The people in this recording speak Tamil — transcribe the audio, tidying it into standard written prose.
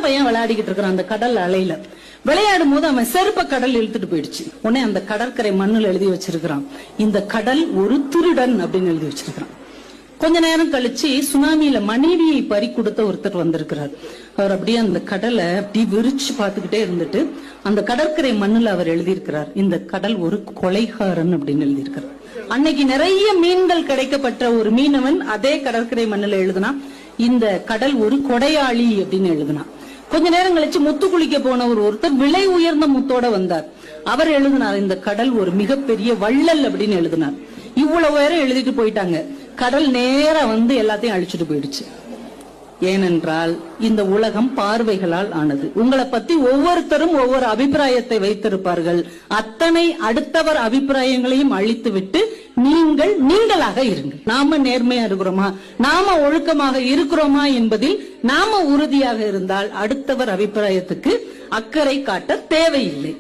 பையன் விளையாடிக்கிட்டு இருக்கிறான் அந்த கடல் அலையில. விளையாடும் போது அவன் செருப்ப கடல் இழுத்துட்டு போயிடுச்சு. உடனே அந்த கடற்கரை மண்ணுல எழுதி வச்சிருக்கிறான், இந்த கடல் ஒரு திருடன் அப்படின்னு எழுதி வச்சிருக்கிறான். கொஞ்ச நேரம் கழிச்சு சுனாமியில மனைவியை பறி கொடுத்த ஒருத்தர் வந்திருக்கிறார். அவர் அப்படியே அந்த கடலை அப்படி விரிச்சு பார்த்துக்கிட்டே இருந்துட்டு அந்த கடற்கரை மண்ணுல அவர் எழுதியிருக்கிறார், இந்த கடல் ஒரு கொலைகாரன் அப்படின்னு எழுதியிருக்கிறார். அன்னைக்கு நிறைய மீன்கள் கிடைக்கப்பட்ட ஒரு மீனவன் அதே கடற்கரை மண்ணுல எழுதுனா, இந்த கடல் ஒரு கொடையாளி அப்படின்னு எழுதுனா. கொஞ்ச நேரம் கழிச்சு முத்து குளிக்க போன ஒருத்தர் விலை உயர்ந்த முத்தோட வந்தார். அவர் எழுதினார், இந்த கடல் ஒரு மிகப்பெரிய வள்ளல் அப்படின்னு எழுதினார். இவ்வளவு பேரும் எழுதிட்டு போயிட்டாங்க. கடல் நேரா வந்து எல்லாத்தையும் அழிச்சுட்டு போயிடுச்சு. ஏனென்றால் இந்த உலகம் பார்வைகளால் ஆனது. உங்களை பத்தி ஒவ்வொருத்தரும் ஒவ்வொரு அபிப்பிராயத்தை வைத்திருப்பார்கள். அத்தனை அடுத்தவர் அபிப்பிராயங்களையும் அழித்து விட்டு நீங்கள் நீங்களாக இருங்கள். நாம நேர்மையா இருக்கிறோமா, நாம ஒழுக்கமாக இருக்கிறோமா என்பதில் நாம உறுதியாக இருந்தால் அடுத்தவர் அபிப்பிராயத்துக்கு அக்கறை காட்ட தேவையில்லை.